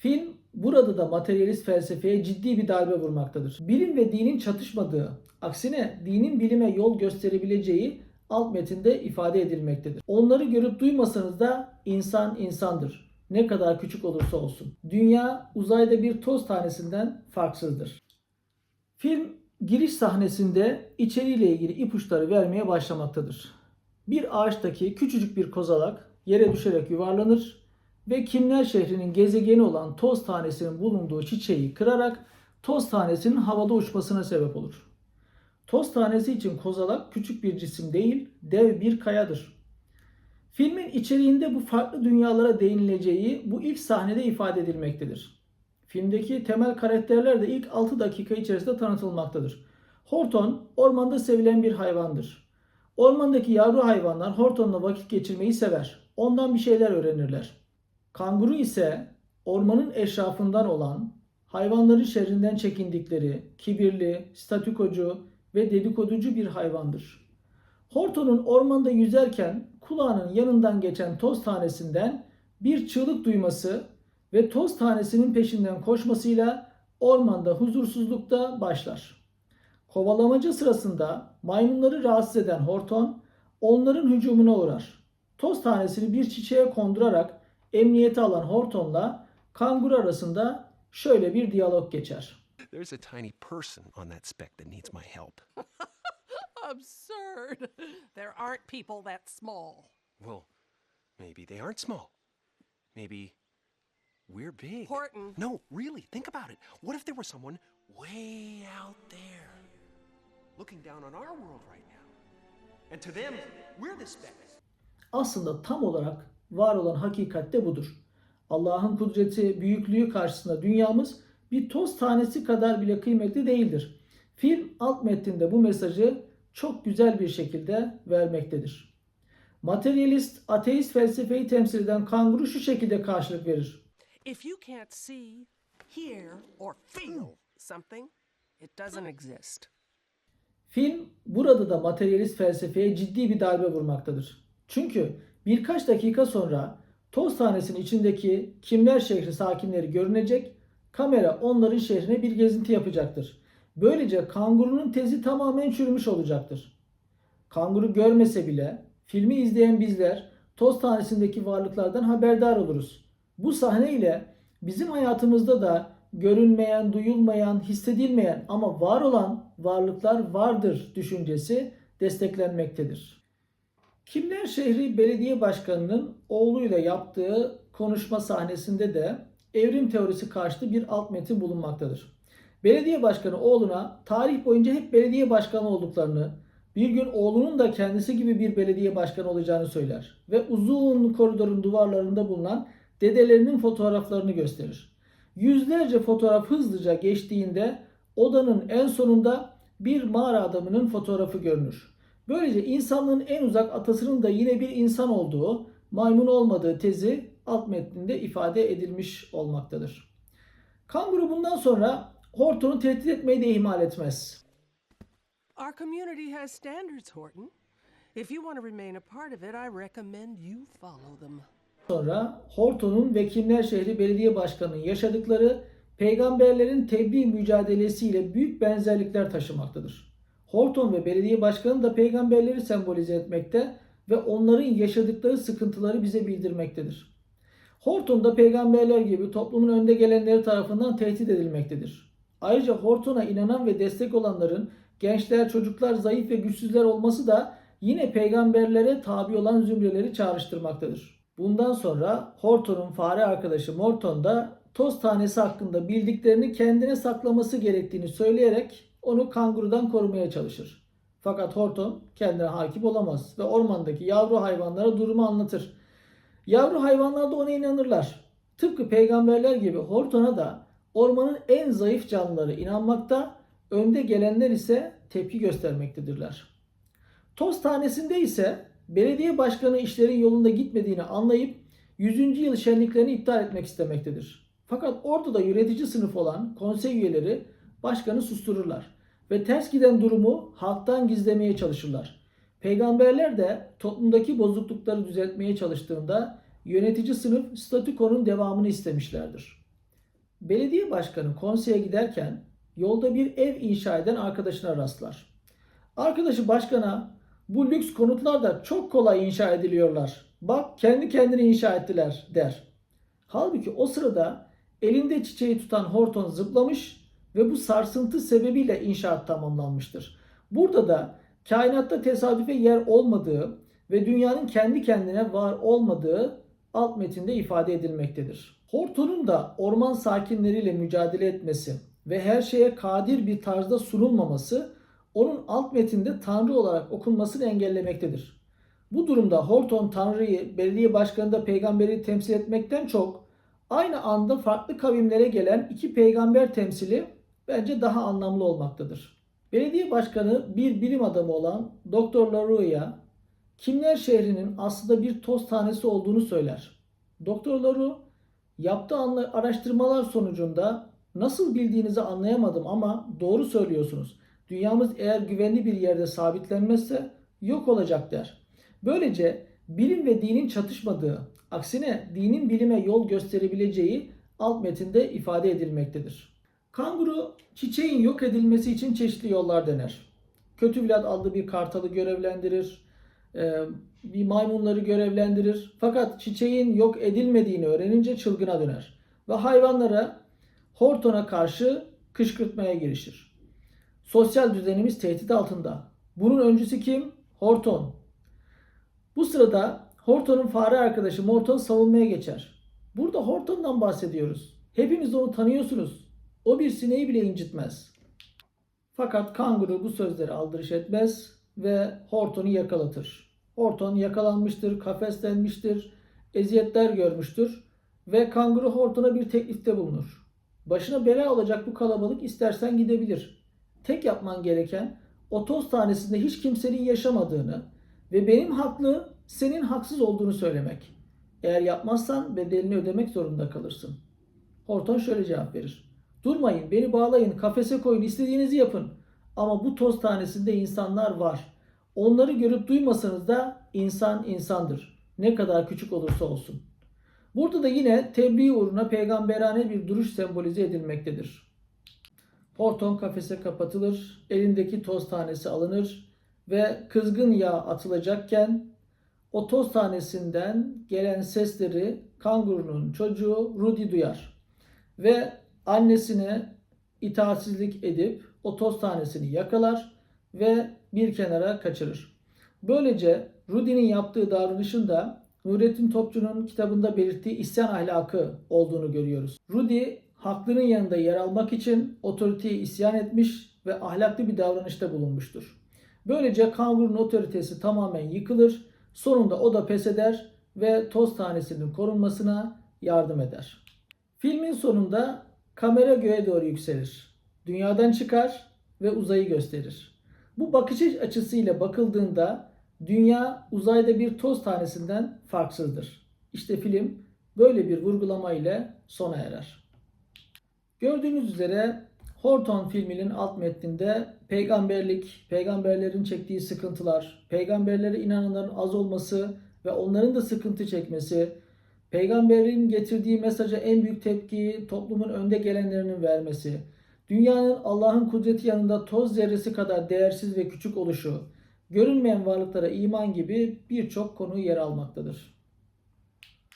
Film burada da materyalist felsefeye ciddi bir darbe vurmaktadır. Bilim ve dinin çatışmadığı, aksine dinin bilime yol gösterebileceği alt metinde ifade edilmektedir. Onları görüp duymasanız da insan insandır. Ne kadar küçük olursa olsun. Dünya uzayda bir toz tanesinden farksızdır. Film giriş sahnesinde içeriğiyle ilgili ipuçları vermeye başlamaktadır. Bir ağaçtaki küçücük bir kozalak yere düşerek yuvarlanır ve Kimler şehrinin gezegeni olan toz tanesinin bulunduğu çiçeği kırarak toz tanesinin havada uçmasına sebep olur. Toz tanesi için kozalak küçük bir cisim değil, dev bir kayadır. Filmin içeriğinde bu farklı dünyalara değinileceği bu ilk sahnede ifade edilmektedir. Filmdeki temel karakterler de ilk 6 dakika içerisinde tanıtılmaktadır. Horton, ormanda sevilen bir hayvandır. Ormandaki yavru hayvanlar Horton'la vakit geçirmeyi sever. Ondan bir şeyler öğrenirler. Kanguru ise ormanın eşrafından olan, hayvanların şerrinden çekindikleri, kibirli, statükocu ve dedikoducu bir hayvandır. Horton'un ormanda yüzerken kulağının yanından geçen toz tanesinden bir çığlık duyması ve toz tanesinin peşinden koşmasıyla ormanda huzursuzlukta başlar. Kovalamaca sırasında maymunları rahatsız eden Horton onların hücumuna uğrar. Toz tanesini bir çiçeğe kondurarak emniyete alan Horton'la kanguru arasında şöyle bir diyalog geçer. There's a tiny person on that speck that needs my help. Absurd. There aren't people that small. Well, maybe they aren't small. Maybe we're big. Horton. No, really, think about it. What if there was someone way out there looking down on our world right now? And to them, we're the speck. Aslında tam olarak var olan hakikat de budur. Allah'ın kudreti, büyüklüğü karşısında dünyamız bir toz tanesi kadar bile kıymetli değildir. Film alt metninde bu mesajı çok güzel bir şekilde vermektedir. Materyalist, ateist felsefeyi temsil eden kanguru şu şekilde karşılık verir. If you can't see, hear, or feel something, it doesn't exist. Film burada da materyalist felsefeye ciddi bir darbe vurmaktadır. Çünkü birkaç dakika sonra toz tanesinin içindeki Kimler şehri sakinleri görünecek, kamera onların şehrine bir gezinti yapacaktır. Böylece kangurunun tezi tamamen çürümüş olacaktır. Kanguru görmese bile filmi izleyen bizler toz tanesindeki varlıklardan haberdar oluruz. Bu sahne ile bizim hayatımızda da görünmeyen, duyulmayan, hissedilmeyen ama var olan varlıklar vardır düşüncesi desteklenmektedir. Kimler şehri belediye başkanının oğluyla yaptığı konuşma sahnesinde de evrim teorisi karşıtı bir alt metin bulunmaktadır. Belediye başkanı oğluna tarih boyunca hep belediye başkanı olduklarını, bir gün oğlunun da kendisi gibi bir belediye başkanı olacağını söyler ve uzun koridorun duvarlarında bulunan dedelerinin fotoğraflarını gösterir. Yüzlerce fotoğraf hızlıca geçtiğinde odanın en sonunda bir mağara adamının fotoğrafı görünür. Böylece insanlığın en uzak atasının da yine bir insan olduğu, maymun olmadığı tezi alt metninde ifade edilmiş olmaktadır. Kanguru bundan sonra Horton'u tehdit etmeyi de ihmal etmez. Our community has standards, Horton. If you want to remain a part of it, I recommend you follow them. Sonra Horton'un ve Kimler şehri belediye başkanının yaşadıkları peygamberlerin tebliğ mücadelesiyle büyük benzerlikler taşımaktadır. Horton ve belediye başkanı da peygamberleri sembolize etmekte ve onların yaşadıkları sıkıntıları bize bildirmektedir. Horton da peygamberler gibi toplumun önde gelenleri tarafından tehdit edilmektedir. Ayrıca Horton'a inanan ve destek olanların gençler, çocuklar, zayıf ve güçsüzler olması da yine peygamberlere tabi olan zümreleri çağrıştırmaktadır. Bundan sonra Horton'un fare arkadaşı Morton da toz tanesi hakkında bildiklerini kendine saklaması gerektiğini söyleyerek onu kangurudan korumaya çalışır. Fakat Horton kendine hakim olamaz ve ormandaki yavru hayvanlara durumu anlatır. Yavru hayvanlar da ona inanırlar. Tıpkı peygamberler gibi Horton'a da ormanın en zayıf canlıları inanmakta, önde gelenler ise tepki göstermektedirler. Toz tanesinde ise belediye başkanı işlerin yolunda gitmediğini anlayıp 100. yıl şenliklerini iptal etmek istemektedir. Fakat orada da yönetici sınıf olan konsey üyeleri başkanı sustururlar ve ters giden durumu halktan gizlemeye çalışırlar. Peygamberler de toplumdaki bozuklukları düzeltmeye çalıştığında yönetici sınıf statükonun devamını istemişlerdir. Belediye başkanı konseye giderken yolda bir ev inşa eden arkadaşına rastlar. Arkadaşı başkana bu lüks konutlar da çok kolay inşa ediliyorlar. Bak kendi kendini inşa ettiler der. Halbuki o sırada elinde çiçeği tutan Horton zıplamış ve bu sarsıntı sebebiyle inşaat tamamlanmıştır. Burada da kainatta tesadüfe yer olmadığı ve dünyanın kendi kendine var olmadığı alt metinde ifade edilmektedir. Horton'un da orman sakinleriyle mücadele etmesi ve her şeye kadir bir tarzda sunulmaması onun alt metinde Tanrı olarak okunmasını engellemektedir. Bu durumda Horton Tanrı'yı, belediye başkanı peygamberi temsil etmekten çok aynı anda farklı kavimlere gelen iki peygamber temsili bence daha anlamlı olmaktadır. Belediye başkanı bir bilim adamı olan Doktor LaRue'ya Kimler şehrinin aslında bir toz tanesi olduğunu söyler. Doktor LaRue yaptığı araştırmalar sonucunda nasıl bildiğinizi anlayamadım ama doğru söylüyorsunuz. Dünyamız eğer güvenli bir yerde sabitlenmezse yok olacak der. Böylece bilim ve dinin çatışmadığı, aksine dinin bilime yol gösterebileceği alt metinde ifade edilmektedir. Kanguru çiçeğin yok edilmesi için çeşitli yollar dener. Kötü Vlad adlı bir kartalı görevlendirir, bir maymunları görevlendirir. Fakat çiçeğin yok edilmediğini öğrenince çılgına döner ve hayvanlara Horton'a karşı kışkırtmaya girişir. Sosyal düzenimiz tehdit altında. Bunun öncüsü kim? Horton. Bu sırada Horton'un fare arkadaşı Morton savunmaya geçer. Burada Horton'dan bahsediyoruz. Hepiniz onu tanıyorsunuz. O bir sineği bile incitmez. Fakat kanguru bu sözleri aldırış etmez ve Horton'u yakalatır. Horton yakalanmıştır, kafeslenmiştir, eziyetler görmüştür ve kanguru Horton'a bir teklifte bulunur. Başına bela olacak bu kalabalık istersen gidebilir. Tek yapman gereken o toz tanesinde hiç kimsenin yaşamadığını ve benim haklı, senin haksız olduğunu söylemek. Eğer yapmazsan bedelini ödemek zorunda kalırsın. Horton şöyle cevap verir. Durmayın, beni bağlayın, kafese koyun, istediğinizi yapın. Ama bu toz tanesinde insanlar var. Onları görüp duymasanız da insan insandır. Ne kadar küçük olursa olsun. Burada da yine tebliğ uğruna peygamberane bir duruş sembolize edilmektedir. Horton kafese kapatılır, elindeki toz tanesi alınır ve kızgın yağ atılacakken o toz tanesinden gelen sesleri kangurunun çocuğu Rudy duyar ve annesine itaatsizlik edip o toz tanesini yakalar ve bir kenara kaçırır. Böylece Rudy'nin yaptığı davranışın da Nurettin Topçu'nun kitabında belirttiği isyan ahlakı olduğunu görüyoruz. Rudy haklının yanında yer almak için otoriteye isyan etmiş ve ahlaklı bir davranışta bulunmuştur. Böylece kangurunun otoritesi tamamen yıkılır. Sonunda o da pes eder ve toz tanesinin korunmasına yardım eder. Filmin sonunda kamera göğe doğru yükselir. Dünyadan çıkar ve uzayı gösterir. Bu bakış açısıyla bakıldığında dünya uzayda bir toz tanesinden farksızdır. İşte film böyle bir vurgulama ile sona erer. Gördüğünüz üzere Horton filminin alt metninde peygamberlik, peygamberlerin çektiği sıkıntılar, peygamberlere inananların az olması ve onların da sıkıntı çekmesi, peygamberin getirdiği mesaja en büyük tepkiyi toplumun önde gelenlerinin vermesi, dünyanın Allah'ın kudreti yanında toz zerresi kadar değersiz ve küçük oluşu, görünmeyen varlıklara iman gibi birçok konu yer almaktadır.